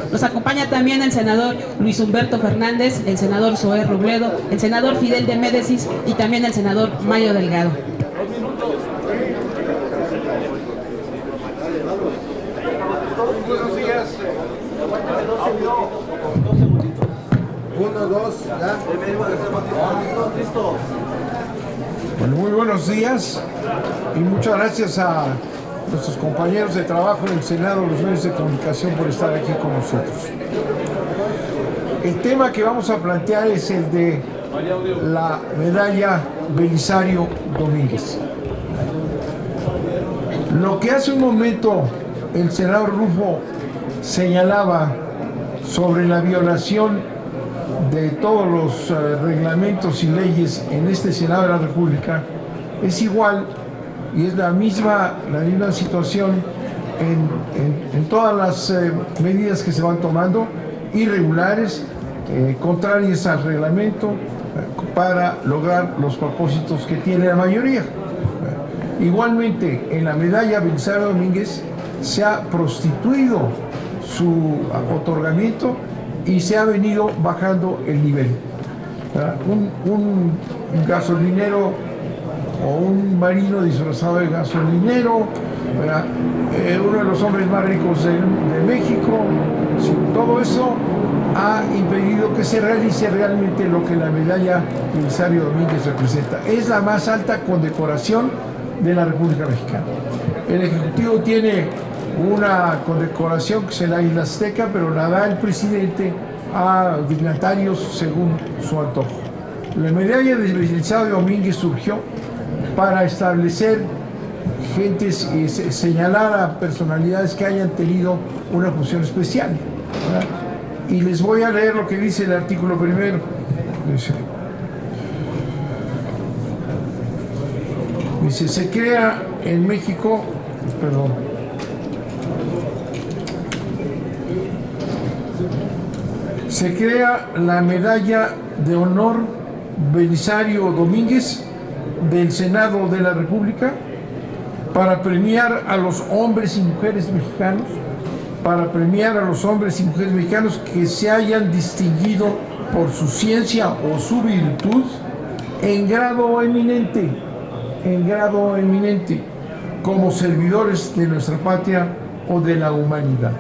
Nos acompaña también el senador Luis Humberto Fernández, el senador Zoé Robledo, el senador Fidel de Médicis y también el senador Mayo Delgado. Buenos días. 1, 2, ya. Bueno, muy buenos días y muchas gracias a nuestros compañeros de trabajo en el Senado, los medios de comunicación, por estar aquí con nosotros. El tema que vamos a plantear es el de la medalla Belisario Domínguez. Lo que hace un momento el senador Rufo señalaba sobre la violación de todos los reglamentos y leyes en este Senado de la República es igual y es la misma situación en todas las medidas que se van tomando, irregulares, contrarias al reglamento, para lograr los propósitos que tiene la mayoría. Igualmente, en la medalla Belisario Domínguez se ha prostituido su otorgamiento y se ha venido bajando el nivel. Un gasolinero o un marino disfrazado de gasolinero, uno de los hombres más ricos de México, todo eso ha impedido que se realice realmente lo que la medalla Belisario Domínguez representa. Es la más alta condecoración de la República Mexicana. El Ejecutivo tiene una condecoración que es en la Isla Azteca, pero la da el presidente a dignatarios según su antojo. La medalla de Belisario Domínguez surgió para establecer gentes y señalar a personalidades que hayan tenido una función especial, ¿verdad? Y les voy a leer lo que dice el artículo primero. Dice, se crea en México, se crea la medalla de honor Belisario Domínguez del Senado de la República para premiar a los hombres y mujeres mexicanos, que se hayan distinguido por su ciencia o su virtud en grado eminente, como servidores de nuestra patria o de la humanidad.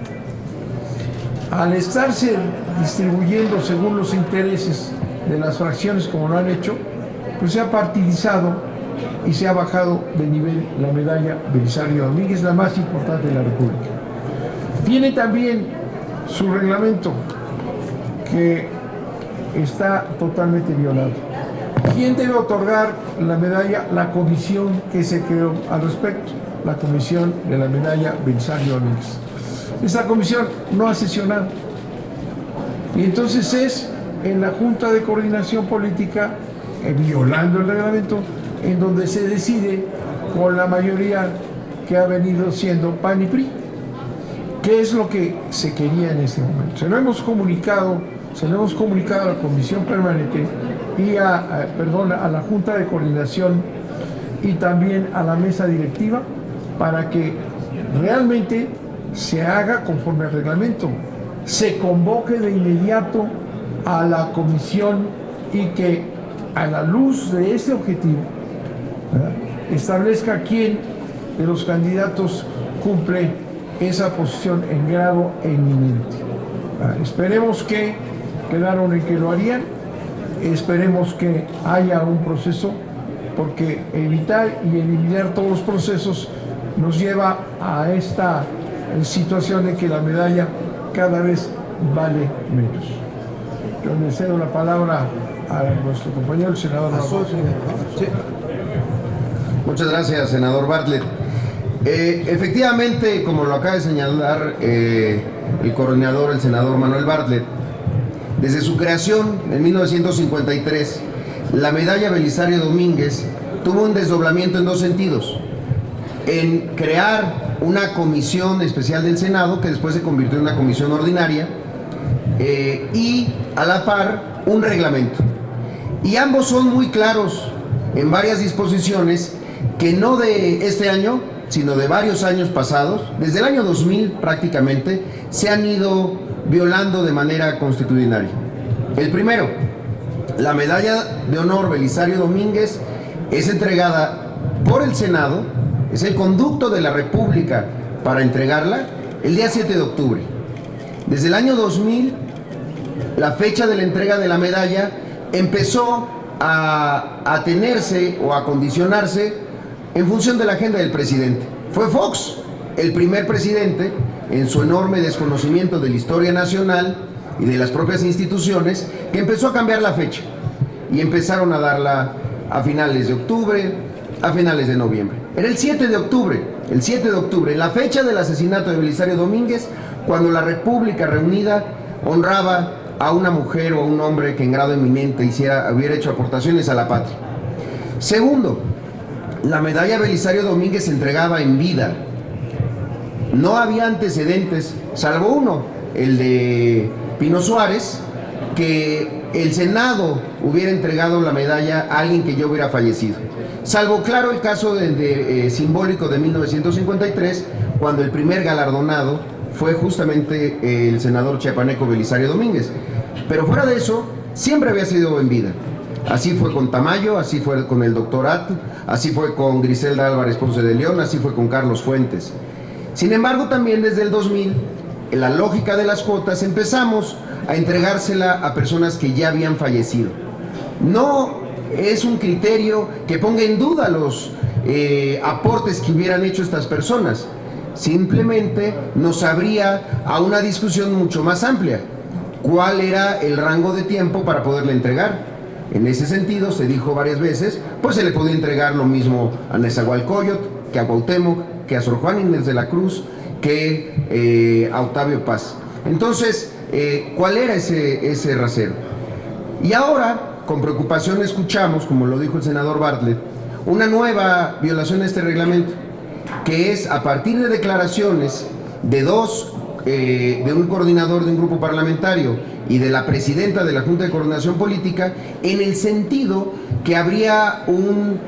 Al estarse distribuyendo según los intereses de las fracciones como lo han hecho, pues se ha partidizado y se ha bajado de nivel la medalla Belisario Domínguez, la más importante de la República. Tiene también su reglamento que está totalmente violado. ¿Quién debe otorgar la medalla? La comisión que se creó al respecto, la comisión de la medalla Belisario Domínguez. Esta comisión no ha sesionado y entonces es en la Junta de Coordinación Política, violando el reglamento, en donde se decide con la mayoría que ha venido siendo PAN y PRI. ¿Qué es lo que se quería en este momento? Se lo hemos comunicado a la Comisión Permanente y a la Junta de Coordinación y también a la Mesa Directiva para que realmente se haga conforme al reglamento, se convoque de inmediato a la comisión y que a la luz de este objetivo, ¿verdad?, establezca quién de los candidatos cumple esa posición en grado eminente. Esperemos que quedaron en que lo harían, esperemos que haya un proceso, porque evitar y eliminar todos los procesos nos lleva a esta situación en que la medalla cada vez vale menos. Yo le cedo la palabra a nuestro compañero, el senador Bartlett. Sí. Muchas gracias, senador Bartlett. Efectivamente, como lo acaba de señalar el coordinador, el senador Manuel Bartlett, desde su creación en 1953, la medalla Belisario Domínguez tuvo un desdoblamiento en dos sentidos. En crear una comisión especial del Senado, que después se convirtió en una comisión ordinaria, y a la par un reglamento. Y ambos son muy claros en varias disposiciones que no de este año, sino de varios años pasados, desde el año 2000 prácticamente, se han ido violando de manera constitucional. El primero, la medalla de honor Belisario Domínguez es entregada por el Senado, es el conducto de la República para entregarla el día 7 de octubre. Desde el año 2000, la fecha de la entrega de la medalla empezó a tenerse o a condicionarse en función de la agenda del presidente. Fue Fox el primer presidente, en su enorme desconocimiento de la historia nacional y de las propias instituciones, que empezó a cambiar la fecha y empezaron a darla a finales de octubre, a finales de noviembre. Era el 7 de octubre, la fecha del asesinato de Belisario Domínguez, cuando la República reunida honraba a una mujer o a un hombre que en grado eminente hubiera hecho aportaciones a la patria. Segundo, la medalla Belisario Domínguez se entregaba en vida. No había antecedentes, salvo uno, el de Pino Suárez, que el Senado hubiera entregado la medalla a alguien que ya hubiera fallecido. Salvo, claro, el caso simbólico de 1953, cuando el primer galardonado fue justamente el senador chiapaneco Belisario Domínguez. Pero fuera de eso, siempre había sido en vida. Así fue con Tamayo, así fue con el doctor Atl, así fue con Griselda Álvarez Ponce de León, así fue con Carlos Fuentes. Sin embargo, también desde el 2000, en la lógica de las cuotas, empezamos a entregársela a personas que ya habían fallecido. No es un criterio que ponga en duda los aportes que hubieran hecho estas personas. Simplemente nos abría a una discusión mucho más amplia. ¿Cuál era el rango de tiempo para poderle entregar? En ese sentido, se dijo varias veces, pues se le podía entregar lo mismo a Nezahualcóyotl, que a Cuauhtémoc, que a Sor Juana Inés de la Cruz, que a Octavio Paz. Entonces, ¿cuál era ese rasero? Y ahora, con preocupación escuchamos, como lo dijo el senador Bartlett, una nueva violación a este reglamento, que es a partir de declaraciones de de un coordinador de un grupo parlamentario y de la presidenta de la Junta de Coordinación Política, en el sentido que habría un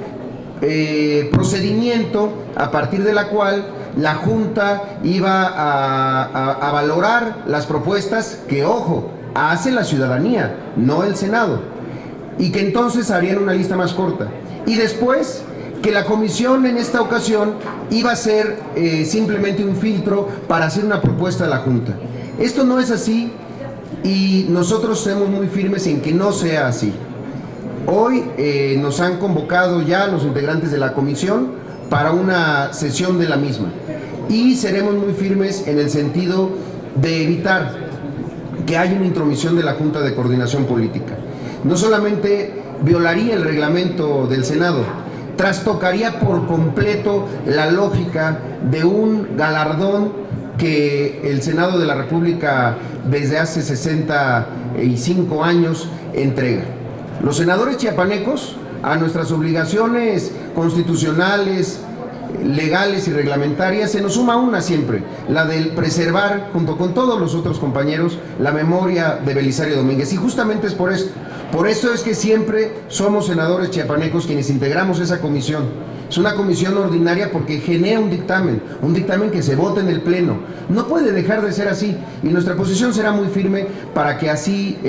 procedimiento a partir de la cual la Junta iba a valorar las propuestas que, ojo, hace la ciudadanía, no el Senado, y que entonces harían una lista más corta. Y después que la comisión en esta ocasión iba a ser simplemente un filtro para hacer una propuesta a la Junta. Esto no es así y nosotros somos muy firmes en que no sea así. Hoy nos han convocado ya los integrantes de la comisión para una sesión de la misma y seremos muy firmes en el sentido de evitar que haya una intromisión de la Junta de Coordinación Política. No solamente violaría el reglamento del Senado, trastocaría por completo la lógica de un galardón que el Senado de la República desde hace 65 años entrega. Los senadores chiapanecos, a nuestras obligaciones constitucionales, legales y reglamentarias, se nos suma una siempre, la de preservar, junto con todos los otros compañeros, la memoria de Belisario Domínguez. Y justamente es por esto. Por esto es que siempre somos senadores chiapanecos quienes integramos esa comisión. Es una comisión ordinaria porque genera un dictamen que se vota en el Pleno. No puede dejar de ser así y nuestra posición será muy firme para que así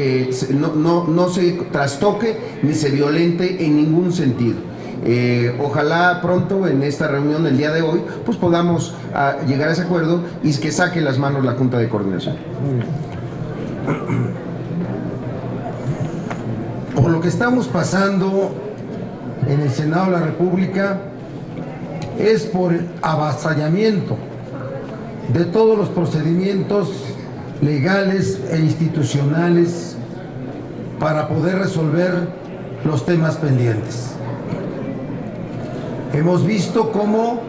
no se trastoque ni se violente en ningún sentido. Ojalá pronto en esta reunión del día de hoy pues podamos llegar a ese acuerdo y que saque las manos la Junta de Coordinación. Por lo que estamos pasando en el Senado de la República es por avasallamiento de todos los procedimientos legales e institucionales para poder resolver los temas pendientes. Hemos visto cómo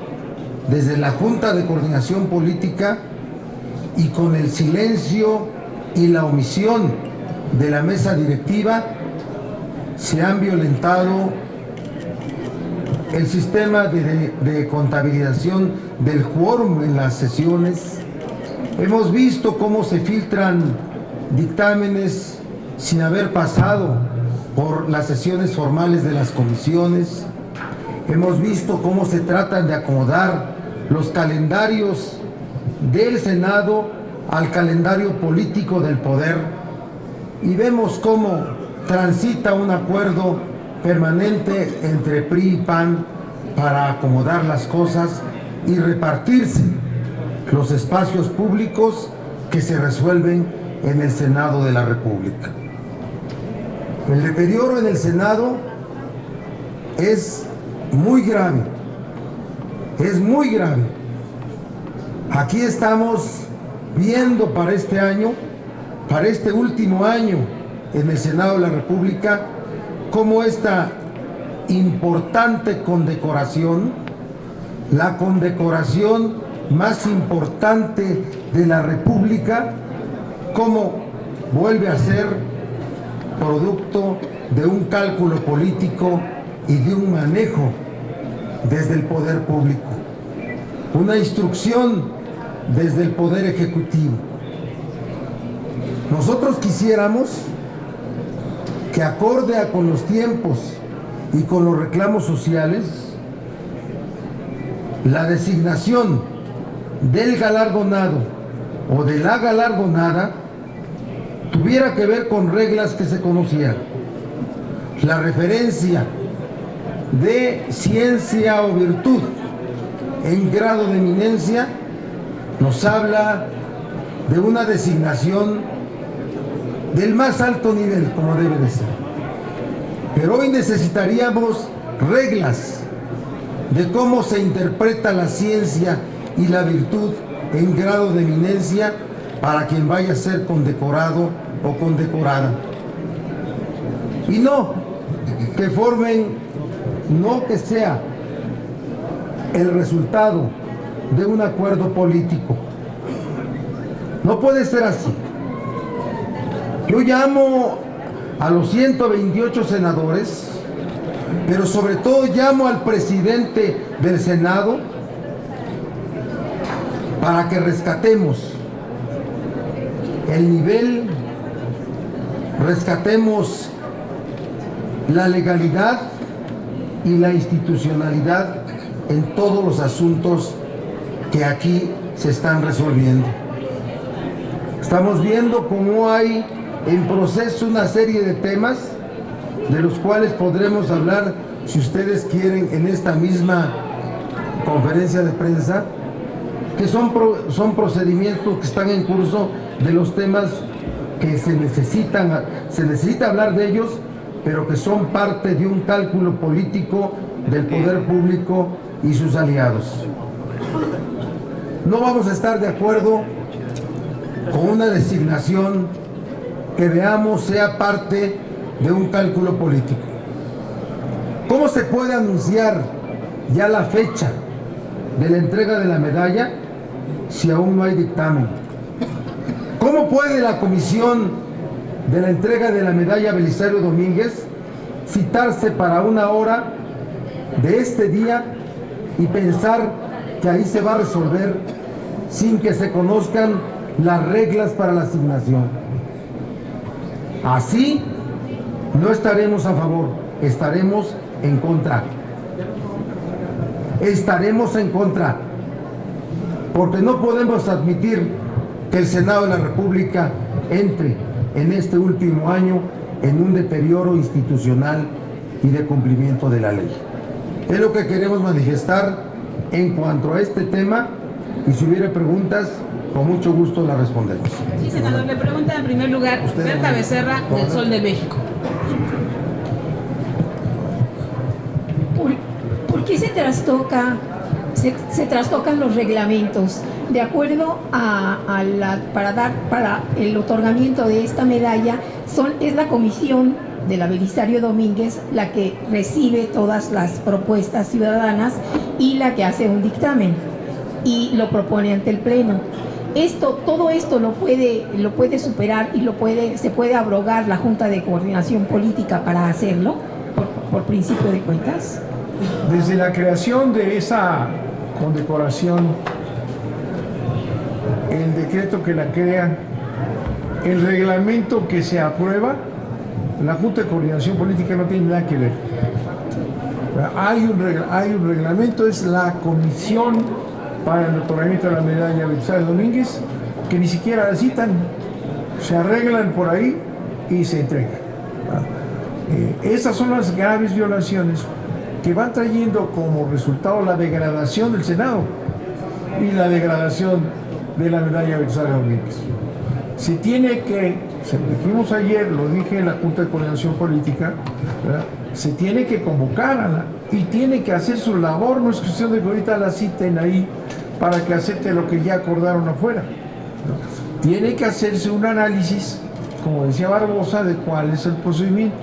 desde la Junta de Coordinación Política y con el silencio y la omisión de la mesa directiva se han violentado el sistema de contabilización del quórum en las sesiones. Hemos visto cómo se filtran dictámenes sin haber pasado por las sesiones formales de las comisiones. Hemos visto cómo se tratan de acomodar los calendarios del Senado al calendario político del poder y vemos cómo transita un acuerdo permanente entre PRI y PAN para acomodar las cosas y repartirse los espacios públicos que se resuelven en el Senado de la República. El deterioro en el Senado es muy grave, es muy grave. Aquí estamos viendo para este año, para este último año en el Senado de la República, cómo esta importante condecoración, la condecoración más importante de la República, cómo vuelve a ser producto de un cálculo político y de un manejo desde el poder público, una instrucción desde el poder ejecutivo. Nosotros quisiéramos que acorde con los tiempos y con los reclamos sociales, la designación del galardonado o de la galardonada tuviera que ver con reglas que se conocieran. La referencia de ciencia o virtud en grado de eminencia nos habla de una designación del más alto nivel, como debe de ser. Pero hoy necesitaríamos reglas de cómo se interpreta la ciencia y la virtud en grado de eminencia para quien vaya a ser condecorado o condecorada. Y no que formen, no que sea el resultado de un acuerdo político. No puede ser así. Yo llamo a los 128 senadores, pero sobre todo llamo al presidente del Senado para que rescatemos el nivel, rescatemos la legalidad y la institucionalidad en todos los asuntos que aquí se están resolviendo. Estamos viendo cómo hay en proceso una serie de temas de los cuales podremos hablar, si ustedes quieren, en esta misma conferencia de prensa, que son procedimientos que están en curso de los temas que se necesita hablar de ellos, pero que son parte de un cálculo político del poder público y sus aliados. No vamos a estar de acuerdo con una designación que veamos sea parte de un cálculo político. ¿Cómo se puede anunciar ya la fecha de la entrega de la medalla si aún no hay dictamen? ¿Cómo puede la comisión de la entrega de la medalla Belisario Domínguez citarse para 1 hora de este día y pensar que ahí se va a resolver sin que se conozcan las reglas para la asignación? Así no estaremos a favor, estaremos en contra. Estaremos en contra, porque no podemos admitir que el Senado de la República entre en este último año en un deterioro institucional y de cumplimiento de la ley. Es lo que queremos manifestar en cuanto a este tema, y si hubiera preguntas, con mucho gusto las respondemos. Sí, senador, le pregunta en primer lugar Berta Becerra, del Sol de México. ¿Por qué se trastocan los reglamentos? De acuerdo para el otorgamiento de esta medalla, es la comisión de la Belisario Domínguez la que recibe todas las propuestas ciudadanas y la que hace un dictamen y lo propone ante el Pleno. Todo esto lo puede superar y se puede abrogar la Junta de Coordinación Política para hacerlo, por principio de cuentas. Desde la creación de esa condecoración, el decreto que la crea, el reglamento que se aprueba, la Junta de Coordinación Política no tiene nada que ver. Hay un reglamento, es la comisión para el otorgamiento de la medalla Belisario Domínguez, que ni siquiera la citan, se arreglan por ahí y se entregan. Estas son las graves violaciones que van trayendo como resultado la degradación del Senado y la degradación de la medalla Belisario Domínguez. Se tiene que, se lo dijimos ayer, lo dije en la Junta de Coordinación Política, ¿verdad? Se tiene que convocar y tiene que hacer su labor, no es cuestión de que ahorita la citen ahí para que acepte lo que ya acordaron afuera, ¿no? Tiene que hacerse un análisis, como decía Barbosa, de cuál es el procedimiento,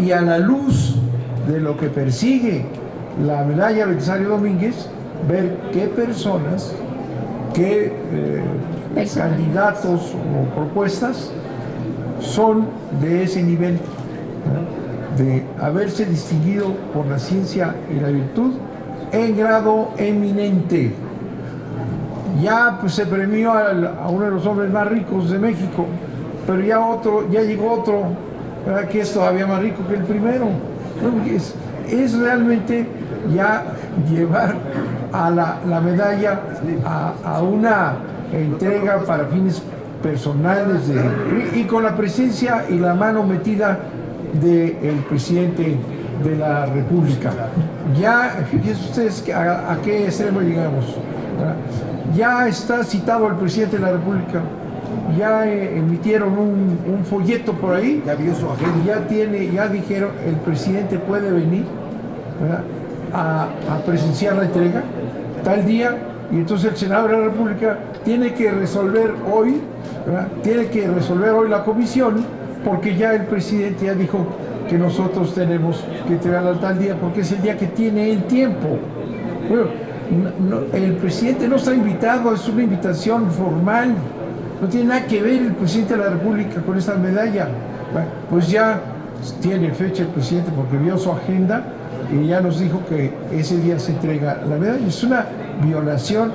y a la luz de lo que persigue la medalla Belisario Domínguez, ver qué personas, qué candidatos o propuestas son de ese nivel, ¿no? De haberse distinguido por la ciencia y la virtud en grado eminente. Ya pues se premió a uno de los hombres más ricos de México, pero ya llegó otro, ¿verdad?, que es todavía más rico que el primero. Es realmente ya llevar a la medalla a una entrega para fines personales y con la presencia y la mano metida del presidente de la República. Ya, fíjense ustedes a qué extremo llegamos, ¿verdad? Ya está citado el presidente de la República, ya emitieron un folleto por ahí, Ya vio su agenda. ya dijeron, el presidente puede venir, ¿verdad?, a presenciar la entrega tal día, y entonces el Senado de la República tiene que resolver hoy, ¿verdad?, tiene que resolver hoy la comisión, porque ya el presidente ya dijo que nosotros tenemos que entregarla tal día, porque es el día que tiene el tiempo. Bueno, el presidente no está invitado, es una invitación formal, no tiene nada que ver el presidente de la República con esta medalla. Bueno, pues ya tiene fecha el presidente porque vio su agenda y ya nos dijo que ese día se entrega la medalla. Es una violación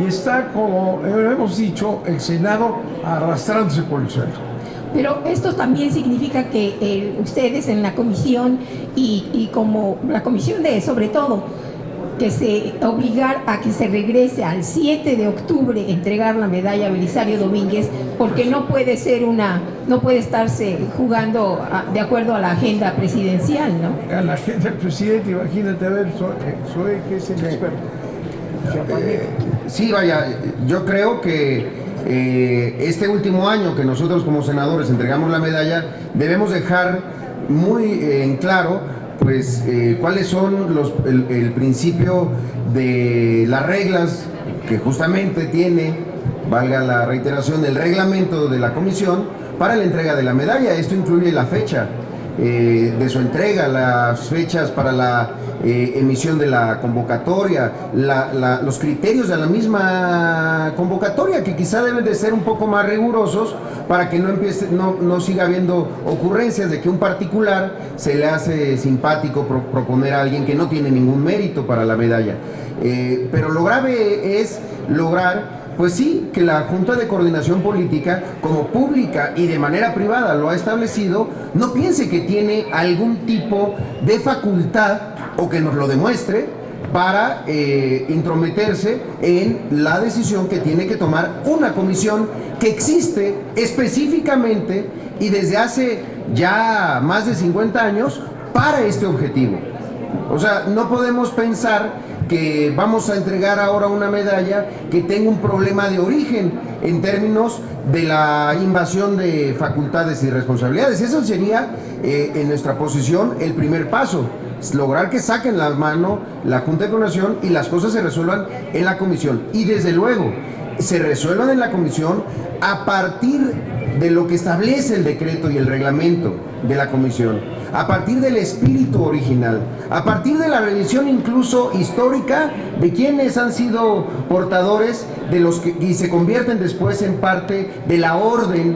y está, como hemos dicho, el Senado arrastrándose por el suelo. Pero esto también significa que ustedes en la comisión y como la comisión sobre todo, que se obligar a que se regrese al 7 de octubre entregar la medalla Belisario Domínguez, porque no puede estarse jugando de acuerdo a la agenda presidencial, ¿no? A la agenda del presidente, imagínate, a ver, Zoe, que es el experto. Sí, vaya, yo creo que este último año que nosotros como senadores entregamos la medalla, debemos dejar muy en claro pues cuáles son el principio de las reglas que justamente tiene, valga la reiteración, el reglamento de la comisión para la entrega de la medalla. Esto incluye la fecha de su entrega, las fechas para la emisión de la convocatoria, los criterios de la misma convocatoria, que quizá deben de ser un poco más rigurosos para que no siga habiendo ocurrencias de que un particular se le hace simpático proponer a alguien que no tiene ningún mérito para la medalla. Pero lo grave es lograr, pues sí, que la Junta de Coordinación Política, como pública y de manera privada lo ha establecido, no piense que tiene algún tipo de facultad, o que nos lo demuestre, para intrometerse en la decisión que tiene que tomar una comisión que existe específicamente y desde hace ya más de 50 años para este objetivo. O sea, no podemos pensar que vamos a entregar ahora una medalla que tenga un problema de origen en términos de la invasión de facultades y responsabilidades. Eso sería, en nuestra posición, el primer paso. Lograr que saquen la mano la Junta de Coordinación y las cosas se resuelvan en la comisión. Y desde luego, se resuelvan en la comisión a partir de lo que establece el decreto y el reglamento de la comisión, a partir del espíritu original, a partir de la revisión incluso histórica de quienes han sido portadores de los que y se convierten después en parte de la orden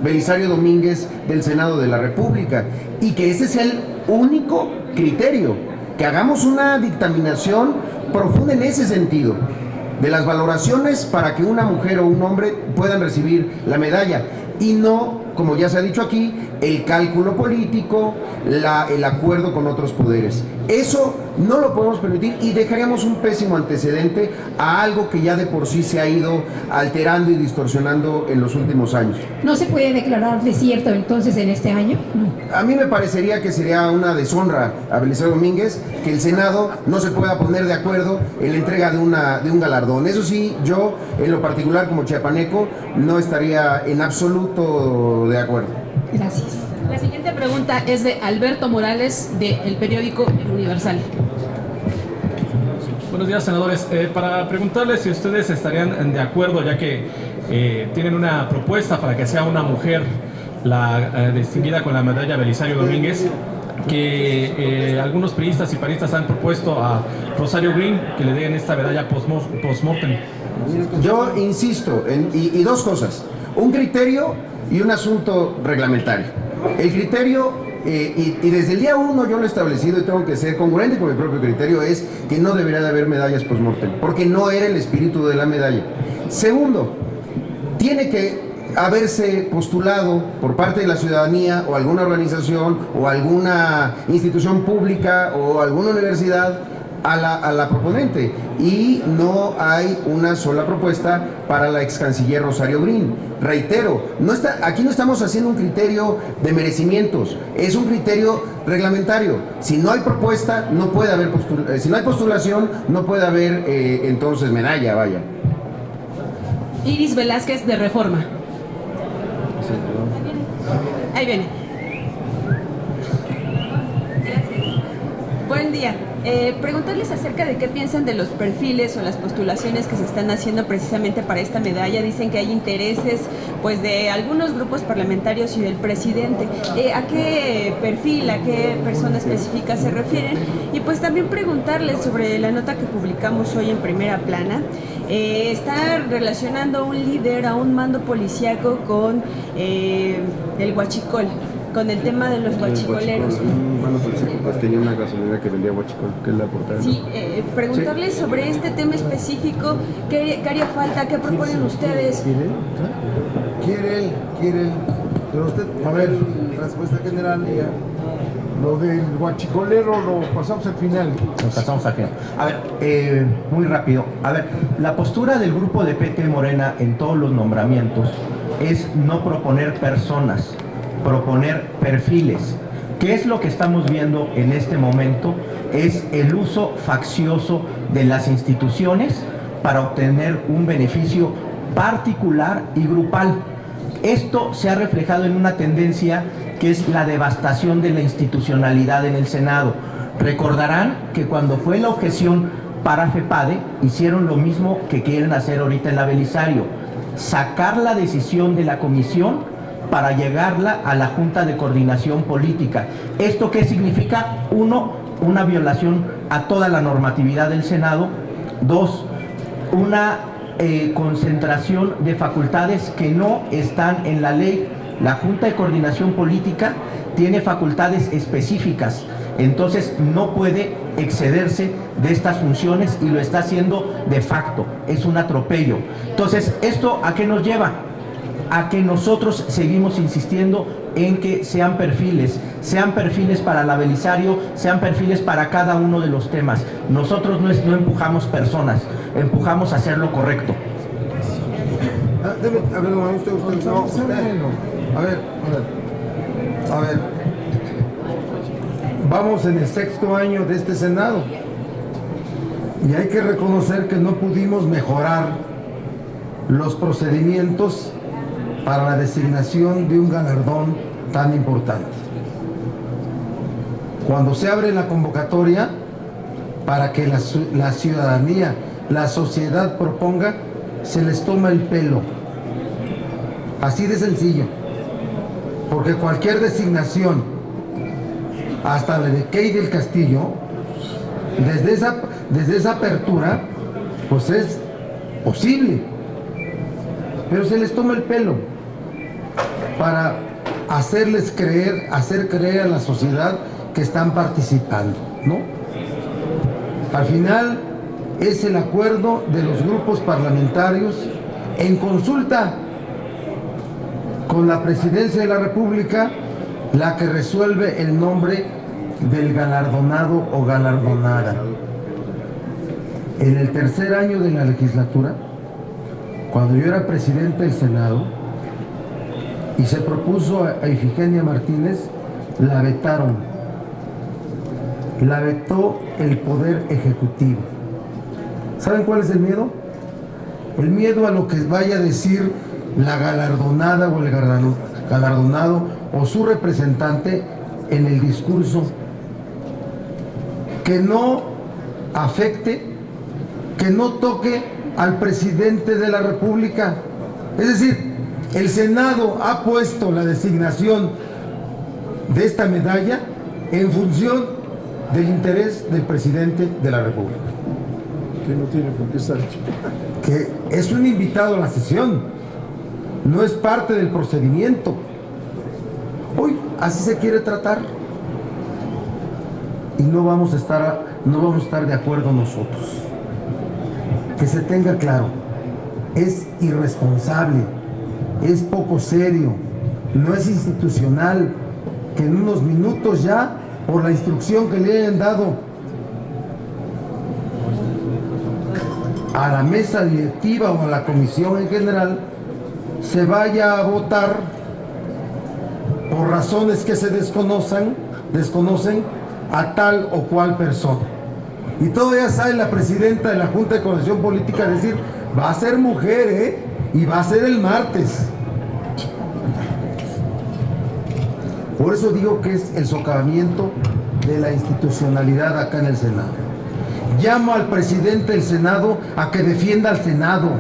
Belisario Domínguez del Senado de la República, y que ese es el único criterio, que hagamos una dictaminación profunda en ese sentido, de las valoraciones para que una mujer o un hombre puedan recibir la medalla, y no como ya se ha dicho aquí, el cálculo político, el acuerdo con otros poderes. Eso no lo podemos permitir y dejaríamos un pésimo antecedente a algo que ya de por sí se ha ido alterando y distorsionando en los últimos años. ¿No se puede declarar desierto entonces en este año? A mí me parecería que sería una deshonra a Belisario Domínguez que el Senado no se pueda poner de acuerdo en la entrega de un galardón. Eso sí, yo en lo particular como chiapaneco no estaría en absoluto de acuerdo. Gracias. La siguiente pregunta es de Alberto Morales, del periódico El Universal. Buenos días, senadores. Para preguntarles si ustedes estarían de acuerdo, ya que tienen una propuesta para que sea una mujer la distinguida con la medalla Belisario Domínguez, que algunos priistas y panistas han propuesto a Rosario Green que le den esta medalla post-mortem. Yo insisto, y dos cosas, un criterio y un asunto reglamentario. El criterio, y desde el día 1 yo lo he establecido y tengo que ser congruente con mi propio criterio, es que no debería de haber medallas post-mortem, porque no era el espíritu de la medalla. Segundo, tiene que haberse postulado por parte de la ciudadanía o alguna organización o alguna institución pública o alguna universidad a la proponente, y no hay una sola propuesta para la ex canciller Rosario Green. Reitero, aquí no estamos haciendo un criterio de merecimientos, es un criterio reglamentario. Si no hay propuesta, no puede haber si no hay postulación, no puede haber entonces medalla, vaya. Iris Velázquez, de Reforma. Ahí viene. Buen día. Preguntarles acerca de qué piensan de los perfiles o las postulaciones que se están haciendo precisamente para esta medalla. Dicen que hay intereses pues de algunos grupos parlamentarios y del presidente. ¿A qué perfil, a qué persona específica se refieren? Y pues también preguntarles sobre la nota que publicamos hoy en Primera Plana. Está relacionando a un líder, a un mando policíaco con el huachicol, con el tema de los huachicoleros. Bueno, pues tenía una gasolinera que vendía huachicol, que es la portada. Sí, preguntarles sobre este tema específico, ¿qué haría falta? ¿Qué proponen ustedes? Quiere, pero usted, a ver, respuesta general, ya. Lo del huachicolero lo pasamos al final. Nos pasamos al final. A ver, muy rápido. A ver, la postura del grupo de PT Morena en todos los nombramientos es no proponer personas, proponer perfiles. ¿Qué es lo que estamos viendo en este momento? Es el uso faccioso de las instituciones para obtener un beneficio particular y grupal. Esto se ha reflejado en una tendencia que es la devastación de la institucionalidad en el Senado. Recordarán que cuando fue la objeción para FEPADE, hicieron lo mismo que quieren hacer ahorita en la Belisario: sacar la decisión de la comisión para llegarla a la Junta de Coordinación Política. ¿Esto qué significa? Uno, una violación a toda la normatividad del Senado. Dos, una concentración de facultades que no están en la ley. La Junta de Coordinación Política tiene facultades específicas, entonces no puede excederse de estas funciones y lo está haciendo de facto. Es un atropello. Entonces, ¿esto a qué nos lleva? A que nosotros seguimos insistiendo en que sean perfiles para la Belisario, sean perfiles para cada uno de los temas. Nosotros no empujamos personas, empujamos a hacer lo correcto. A ver, usted, no, usted. A ver. Vamos en el 6º año de este Senado y hay que reconocer que no pudimos mejorar los procedimientos para la designación de un galardón tan importante. Cuando se abre la convocatoria para que la ciudadanía, la sociedad proponga, se les toma el pelo. Así de sencillo. Porque cualquier designación, hasta la de Key del Castillo, desde esa apertura, pues es posible. Pero se les toma el pelo para hacer creer a la sociedad que están participando, ¿no? Al final es el acuerdo de los grupos parlamentarios en consulta con la Presidencia de la República la que resuelve el nombre del galardonado o galardonada. En el tercer año de la legislatura, cuando yo era presidente del Senado y se propuso a Ifigenia Martínez, la vetaron. La vetó el Poder Ejecutivo. ¿Saben cuál es el miedo? El miedo a lo que vaya a decir la galardonada o el galardonado o su representante en el discurso, que no afecte, que no toque al presidente de la República. Es decir, el Senado ha puesto la designación de esta medalla en función del interés del presidente de la República. Que no tiene por qué estar hecho. Que es un invitado a la sesión, no es parte del procedimiento. Hoy así se quiere tratar y no vamos a estar de acuerdo nosotros. Que se tenga claro, es irresponsable, es poco serio, no es institucional que en unos minutos ya, por la instrucción que le hayan dado a la mesa directiva o a la comisión en general, se vaya a votar por razones que se desconocen a tal o cual persona. Y todavía sale la presidenta de la Junta de Coordinación Política a decir, va a ser mujer, y va a ser el martes. Por eso digo que es el socavamiento de la institucionalidad acá en el Senado. Llamo al presidente del Senado a que defienda al Senado.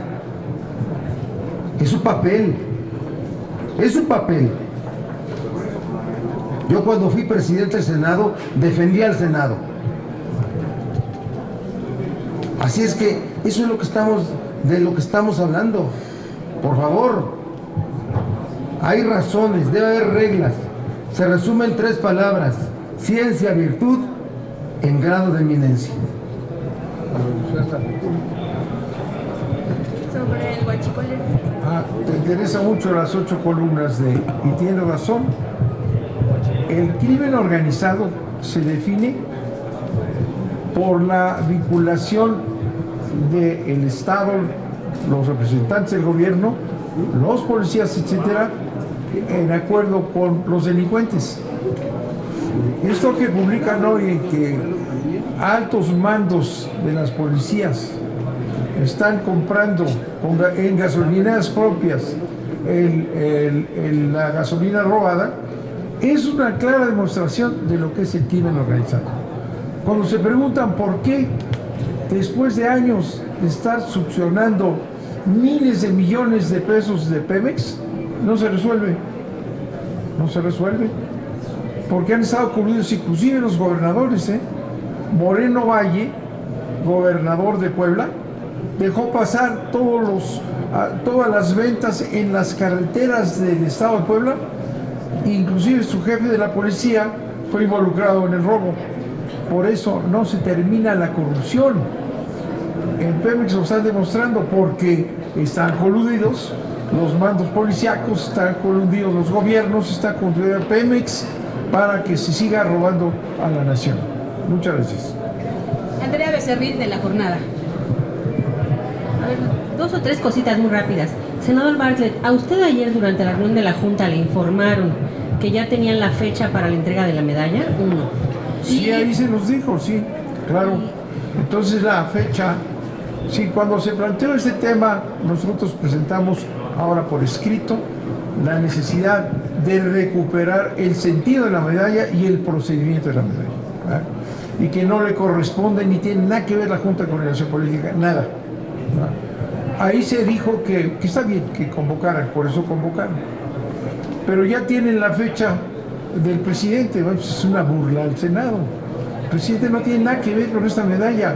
Es su papel. Es su papel. Yo cuando fui presidente del Senado, defendí al Senado. Así es que eso es de lo que estamos hablando. Por favor. Hay razones, debe haber reglas. Se resume en 3 palabras: ciencia, virtud, en grado de eminencia. Sobre el huachicol. Te interesa mucho las 8 columnas y tiene razón. El crimen organizado se define por la vinculación del Estado, los representantes del gobierno, los policías, etcétera, en acuerdo con los delincuentes. Esto que publican hoy en que altos mandos de las policías están comprando en gasolineras propias la gasolina robada, es una clara demostración de lo que es el crimen organizado. Cuando se preguntan por qué, después de años de estar succionando miles de millones de pesos de Pemex, no se resuelve. No se resuelve. Porque han estado coludidos inclusive los gobernadores. Moreno Valle, gobernador de Puebla, dejó pasar todas las ventas en las carreteras del estado de Puebla. Inclusive su jefe de la policía fue involucrado en el robo. Por eso no se termina la corrupción. En Pemex lo están demostrando, porque están coludidos los mandos policíacos, están coludidos los gobiernos, está coludido Pemex para que se siga robando a la nación. Muchas gracias. Andrea Becerril, de La Jornada. A ver, 2 o 3 cositas muy rápidas. Senador Bartlett, a usted ayer durante la reunión de la Junta le informaron que ya tenían la fecha para la entrega de la medalla. 1. Sí, ahí se nos dijo, sí, claro. Entonces la fecha, sí, cuando se planteó este tema, nosotros presentamos ahora por escrito la necesidad de recuperar el sentido de la medalla y el procedimiento de la medalla, ¿verdad? Y que no le corresponde ni tiene nada que ver la Junta de Coordinación Política, nada, ¿verdad? Ahí se dijo que está bien que convocaran, por eso convocaron. Pero ya tienen la fecha del presidente, bueno, pues es una burla al Senado. El presidente no tiene nada que ver con esta medalla.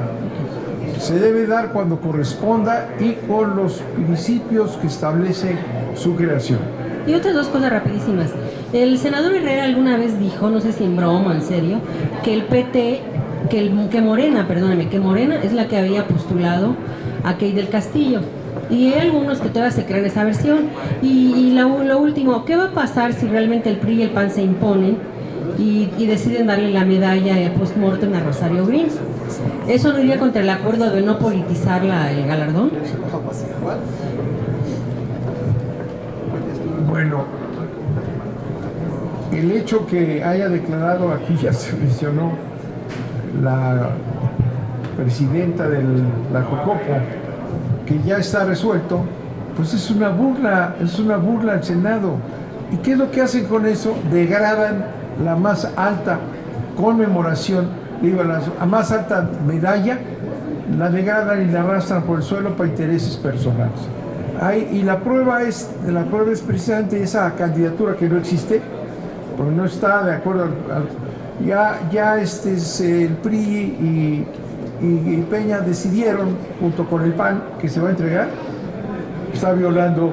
Se debe dar cuando corresponda y con los principios que establece su creación. Y otras 2 cosas rapidísimas. El senador Herrera alguna vez dijo, no sé si en broma o en serio, que el PT, que Morena es la que había postulado a Key del Castillo. Y hay algunos que todavía se creen esa versión. Y lo último, ¿qué va a pasar si realmente el PRI y el PAN se imponen y deciden darle la medalla post-mortem a Rosario Green? ¿Eso no iría contra el acuerdo de no politizar el galardón? Bueno, el hecho que haya declarado, aquí ya se mencionó, la presidenta de la Jocopo, que ya está resuelto, pues es una burla al Senado. ¿Y qué es lo que hacen con eso? Degradan la más alta conmemoración, digo, la más alta medalla, la degradan y la arrastran por el suelo para intereses personales. Y la prueba es precisamente esa candidatura que no existe, porque no está de acuerdo el PRI y Peña decidieron, junto con el PAN, que se va a entregar. Está violando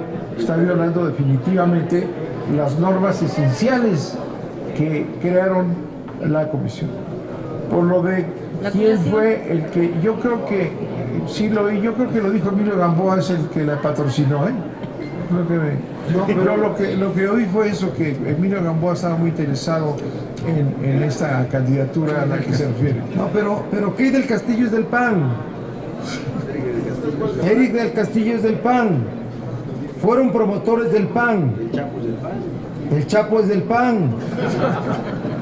definitivamente las normas esenciales que crearon la comisión. Por lo de quién fue el que, yo creo que sí lo oí, yo creo que lo dijo Emilio Gamboa, es el que la patrocinó, pero lo que oí fue eso, que Emilio Gamboa estaba muy interesado en esta candidatura a la que se refiere. No, pero ¿qué del Castillo es del PAN? Eric del Castillo es del PAN. Fueron promotores del PAN. El Chapo es del PAN.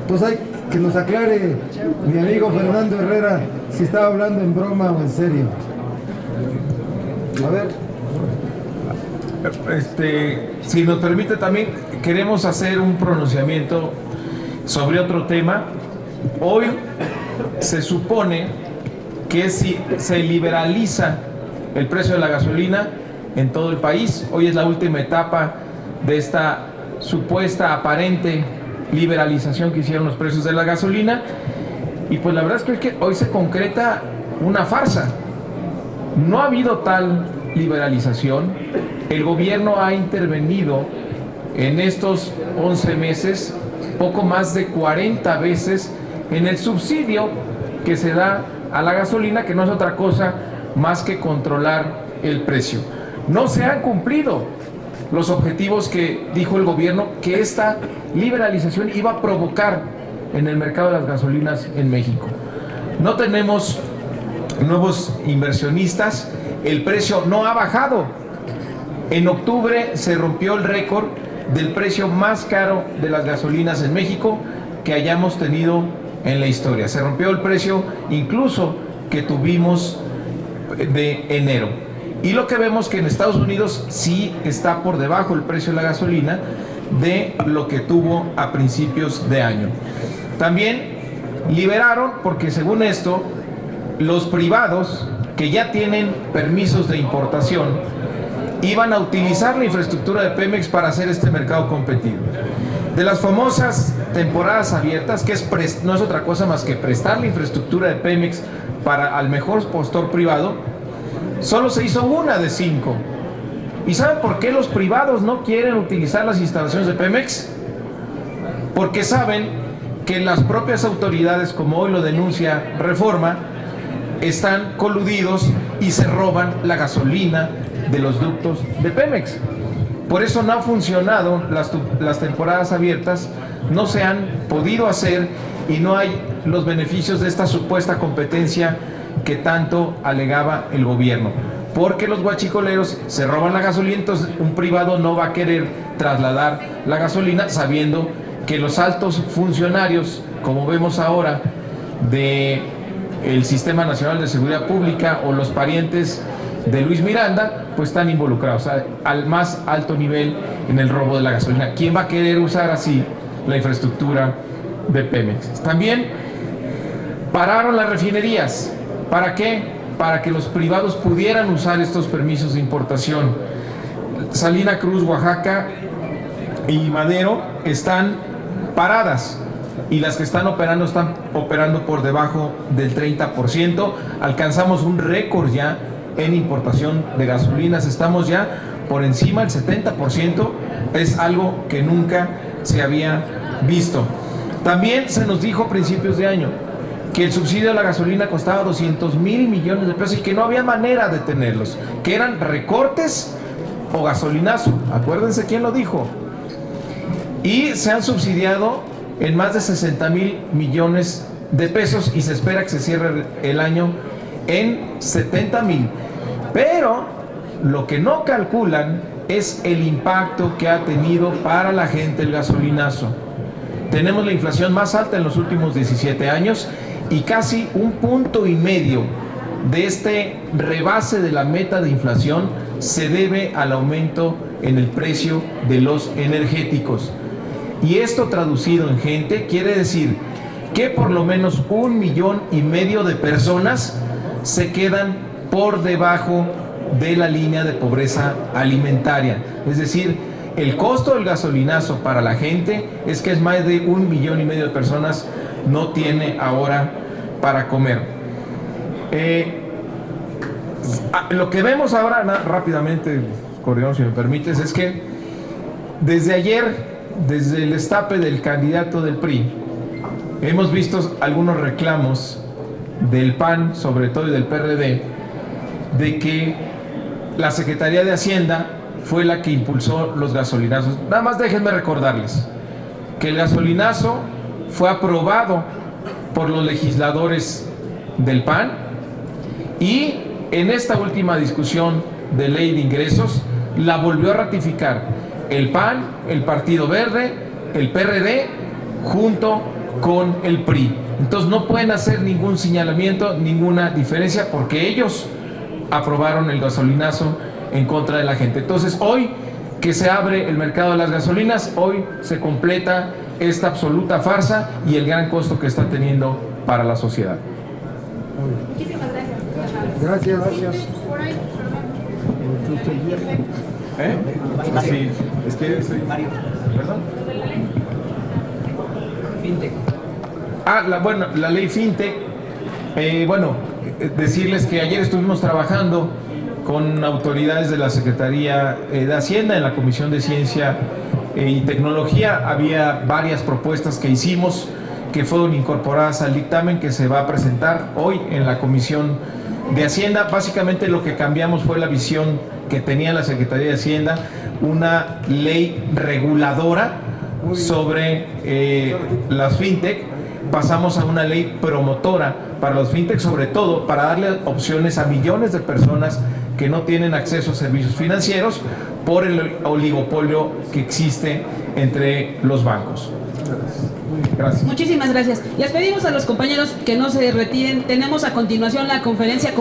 Entonces hay que nos aclare mi amigo Fernando Herrera si estaba hablando en broma o en serio. A ver. Si nos permite, también queremos hacer un pronunciamiento sobre otro tema. Hoy se supone que si se liberaliza el precio de la gasolina en todo el país, hoy es la última etapa de esta supuesta aparente liberalización que hicieron los precios de la gasolina, y pues la verdad es que hoy se concreta una farsa. No ha habido tal liberalización. El gobierno ha intervenido en estos 11 meses poco más de 40 veces en el subsidio que se da a la gasolina, que no es otra cosa más que controlar el precio. No se han cumplido los objetivos que dijo el gobierno que esta liberalización iba a provocar en el mercado de las gasolinas en México. No tenemos nuevos inversionistas, el precio no ha bajado. En octubre se rompió el récord del precio más caro de las gasolinas en México que hayamos tenido en la historia. Se rompió el precio incluso que tuvimos de enero. Y lo que vemos que en Estados Unidos sí está por debajo el precio de la gasolina de lo que tuvo a principios de año. También liberaron, porque según esto, los privados que ya tienen permisos de importación iban a utilizar la infraestructura de Pemex para hacer este mercado competitivo. De las famosas temporadas abiertas, que no es otra cosa más que prestar la infraestructura de Pemex al mejor postor privado, solo se hizo una de 5. ¿Y saben por qué los privados no quieren utilizar las instalaciones de Pemex? Porque saben que las propias autoridades, como hoy lo denuncia Reforma, están coludidos y se roban la gasolina de los ductos de Pemex. Por eso no han funcionado las temporadas abiertas, no se han podido hacer y no hay los beneficios de esta supuesta competencia que tanto alegaba el gobierno. Porque los guachicoleros se roban la gasolina, entonces un privado no va a querer trasladar la gasolina sabiendo que los altos funcionarios, como vemos ahora, del Sistema Nacional de Seguridad Pública o los parientes de Luis Miranda, pues están involucrados al más alto nivel en el robo de la gasolina. ¿Quién va a querer usar así la infraestructura de Pemex? También pararon las refinerías. ¿Para qué? Para que los privados pudieran usar estos permisos de importación. Salina Cruz, Oaxaca y Madero están paradas, y las que están operando por debajo del 30%. Alcanzamos un récord ya en importación de gasolinas, estamos ya por encima del 70%, es algo que nunca se había visto. También se nos dijo a principios de año que el subsidio a la gasolina costaba 200,000 millones de pesos y que no había manera de tenerlos, que eran recortes o gasolinazo. Acuérdense quién lo dijo. Y se han subsidiado en más de 60,000 millones de pesos y se espera que se cierre el año en 70,000. Pero lo que no calculan es el impacto que ha tenido para la gente el gasolinazo. Tenemos la inflación más alta en los últimos 17 años y casi 1,5 puntos de este rebase de la meta de inflación se debe al aumento en el precio de los energéticos. Y esto traducido en gente quiere decir que por lo menos 1,5 millones de personas se quedan por debajo de la línea de pobreza alimentaria. Es decir, el costo del gasolinazo para la gente es que es más de 1,5 millones de personas no tiene ahora para comer. Lo que vemos ahora, rápidamente, coordinador, si me permites, es que desde ayer, desde el destape del candidato del PRI, hemos visto algunos reclamos del PAN, sobre todo, y del PRD, de que la Secretaría de Hacienda fue la que impulsó los gasolinazos. Nada más déjenme recordarles que el gasolinazo fue aprobado por los legisladores del PAN y en esta última discusión de ley de ingresos la volvió a ratificar el PAN, el Partido Verde, el PRD, junto con el PRI. Entonces no pueden hacer ningún señalamiento, ninguna diferencia, porque ellos aprobaron el gasolinazo en contra de la gente. Entonces hoy que se abre el mercado de las gasolinas, hoy se completa esta absoluta farsa y el gran costo que está teniendo para la sociedad. Muchísimas gracias. Gracias. Sí, es que soy Mario. ¿Perdón? Fintech. La ley Fintech. Decirles que ayer estuvimos trabajando con autoridades de la Secretaría de Hacienda en la Comisión de Ciencia y Tecnología. Había varias propuestas que hicimos que fueron incorporadas al dictamen que se va a presentar hoy en la Comisión de Hacienda. Básicamente lo que cambiamos fue la visión que tenía la Secretaría de Hacienda, una ley reguladora sobre las fintech. Pasamos a una ley promotora para los fintech, sobre todo para darle opciones a millones de personas que no tienen acceso a servicios financieros por el oligopolio que existe entre los bancos. Gracias. Muchísimas gracias. Les pedimos a los compañeros que no se retiren. Tenemos a continuación la conferencia con